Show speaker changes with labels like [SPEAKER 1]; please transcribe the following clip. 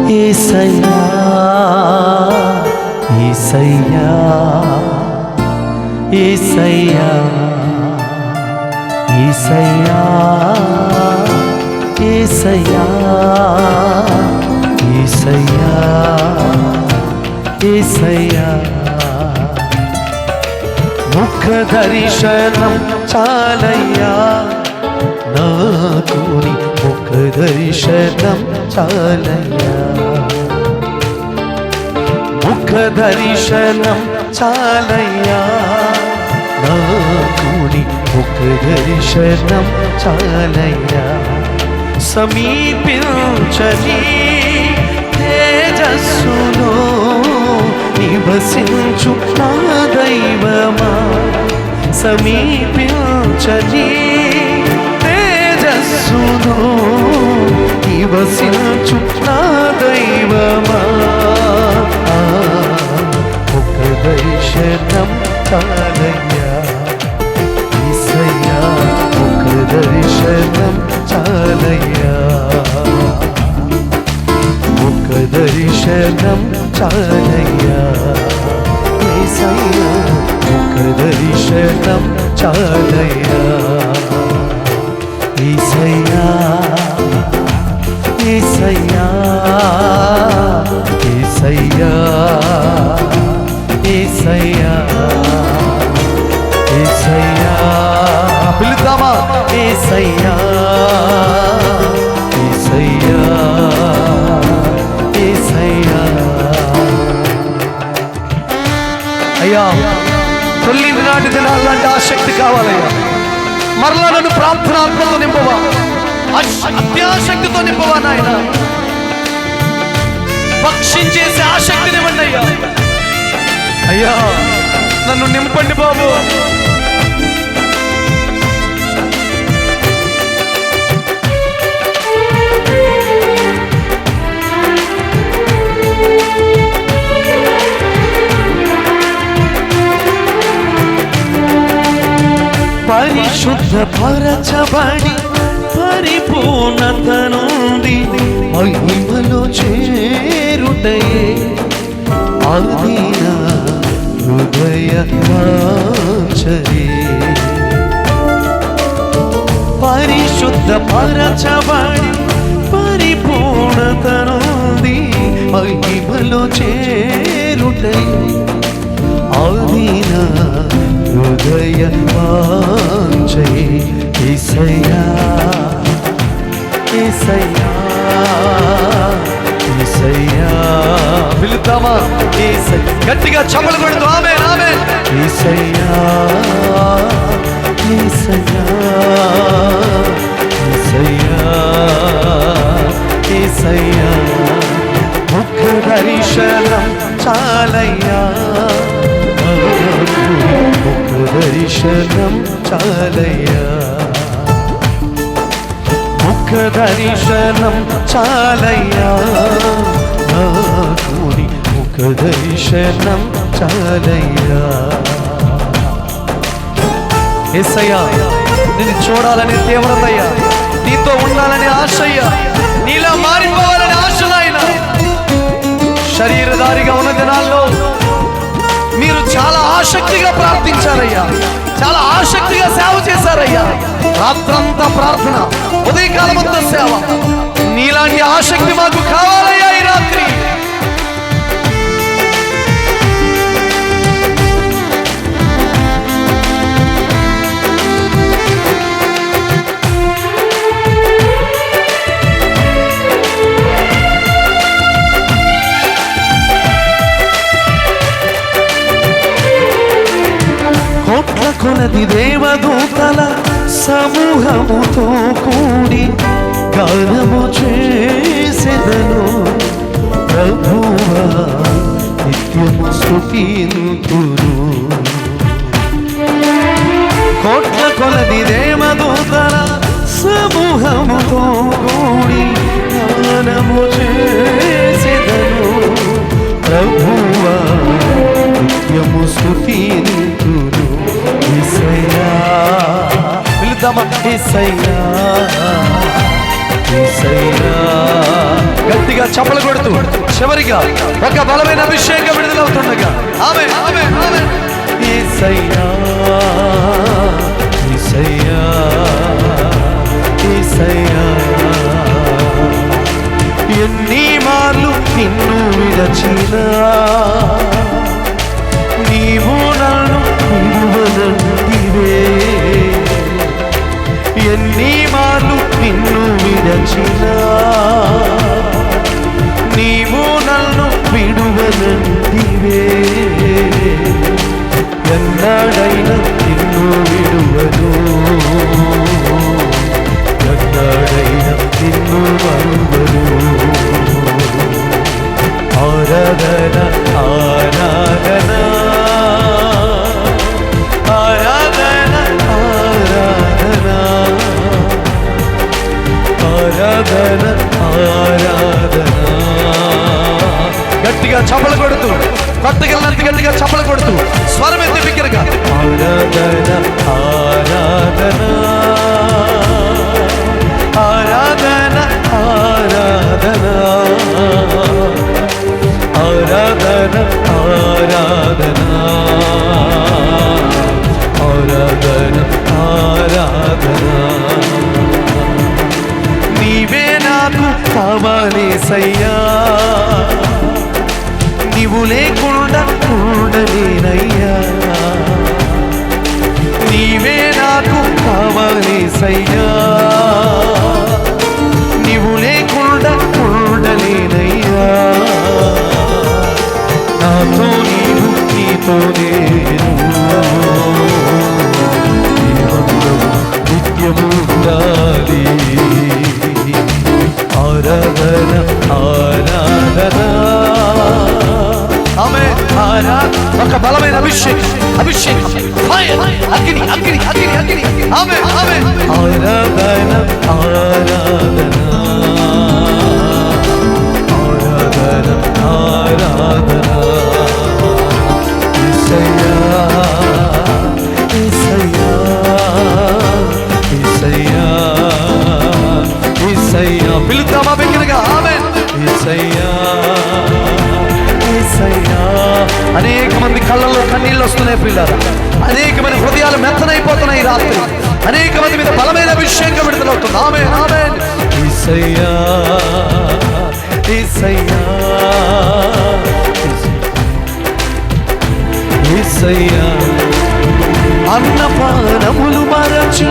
[SPEAKER 1] యేసయ్యా యేసయ్యా యేసయ్యా యేసయ్యా యేసయ్యా యేసయ్యా యేసయ్యా ముఖ దర్శనం చాలయ్యా నాకు నీ ముఖ దర్శనం చాలయ్యా ముఖ దర్శనం చాలయ్యా నాకు నీ ముఖ దర్శనం చాలయ్యా సమీపించని తేజస్సులో నివసించు నా దైవమా సమీపించని తేజస్సులో నివసించు నా దైవమా ముఖ దర్శనం చాలయ్యా యేసయ్యా ముఖ దర్శనం చాలయ్యా ముఖ దర్శనం చాలయ్యా యేసయ్యా ముఖ దర్శనం చాలయ్యా యేసయ్యా యేసయ్యా యేసయ్యా యేసయ్యా యేసయ్యా పిలుద్దామా యేసయ్యా యేసయ్యా యేసయ్యా అయ్యా తొలి నాటి దినాలంటే ఆసక్తి కావాలయ్యా మరలా నన్ను ప్రార్థనాత్మతో నింపవా అత్యాశక్తితో నింపవా నాయన భక్షించేసే ఆసక్తినివ్వండి అయ్యా అయ్యా నన్ను నింపండి బాబు పరిశుద్ధ పరచబడి పరిపూర్ణత నుండి మహిమలో చేరుటయే ఆదిన హృదయ వాంఛయే పరిశుద్ధ పరచబడి పరిపూర్ణత నుండి మహిమలో చేరుటయే ఆదిన హృదయ వాంఛయే యేసయ్యా యేసయ్యా యేసయ్యా పిలుద్దామా యేసయ్యా గట్టిగా చప్పట్లు కొడుతూ ఆమేన్ ఆమేన్ యేసయ్యా యేసయ్యా యేసయ్యా యేసయ్యా ముఖ దర్శనం చాలయ్యా ముఖ దర్శనం చాలయ్యా ముఖ దర్శనం చాలయ్యా నాకు నీ ముఖ దర్శనం చాలయ్యా యేసయ్యా నిన్ను చూడాలని తీవ్రతయ్యా నీతో ఉండాలని ఆశయ్యా నీలా మారిపోవాలని ఆశలైనా శరీరధారిగా ఉన్న దినాల్లో మీరు చాలా ఆసక్తిగా ప్రార్థించారయ్యా చాలా ఆసక్తిగా సేవ చేశారయ్యా రాత్రంతా ప్రార్థన ఉదయకాలమంతా సేవ నీలాంటి ఆసక్తి మాకు కావాలయ్యా ఈ రాత్రి కోట్ల కొలది దేవదూతల సమూహముతో కూడి గానము చేసెదను ప్రభువా నిత్యము స్తుతింతును కోట్ల కొలది దేవదూతల సమూహముతో కూడి గానము చేసెదను ప్రభువా నిత్యము స్తుతింతును యేసయ్యా పిలుద్దామా యేసయ్యా యేసయ్యా గట్టిగా చప్పలు కొడుతూ చివరిగా ఒక బలమైన అభిషేకం విడుదలవుతుండగా ఆమె ఆమె ఆమె యేసయ్యా యేసయ్యా యేసయ్యా ఎన్ని మార్లు నిన్ను విడచినా నీవు నన్ను విడువనంటివే ఎన్ని మార్లు నిన్ను విడచినా నీవు నన్ను విడువనంటివే ఎన్నడైనా నిన్ను విడువను ఎన్నడైనా నిన్ను మరువను ఆరాధన ఆరాధన ఆరాధన ఆరాధన ఆరాధన ఆరాధన గట్టిగా చప్పలు కొడుతూ కట్టుకెళ్ళినంత గట్టిగా చప్పలు కొడుతూ స్వరం ఎత్తి బిగ్గరగా ఆరాధన ఆరాధన ఆరాధన ఆరాధన ఆరాధన ఆరాధన ఆరాధన ఆరాధన నీవే నాకు కావాలేసయ్యా నీవు లేకుండా ఉండలేనయ్యా నీవే నాకు కావాలేసయ్యా నీవు లేకుండా ఉండలేనయ్యా నాతో నీవు నీతో నేను నిత్యము ఉండాలి ఆరాధన ఆరాధన ఆమె ఒక బలమైన అభిషేకం అభిషేకం ఫైర్ అగ్ని అగ్ని అగ్ని అగ్ని ఆమె ఆమె ఆరాధన ఆరాధన ఆరాధన ఆరాధన యేసయ్యా యేసయ్యా యేసయ్యా యేసయ్యా పిలుద్దామా బిగ్గరగా ఆమేన్ యేసయ్యా యేసయ్యా అనేక మంది కళ్ళల్లో కన్నీళ్ళు వస్తున్నాయి పిల్లలు అనేక మంది హృదయాలు మెత్తనైపోతున్నాయి రాత్రి అనేక మంది మీద బలమైన అభిషేకం విడుదలవుతుంది ఆమేన్ ఆమేన్ యేసయ్యా యేసయ్యా యేసయ్యా అన్నపానములు మరచి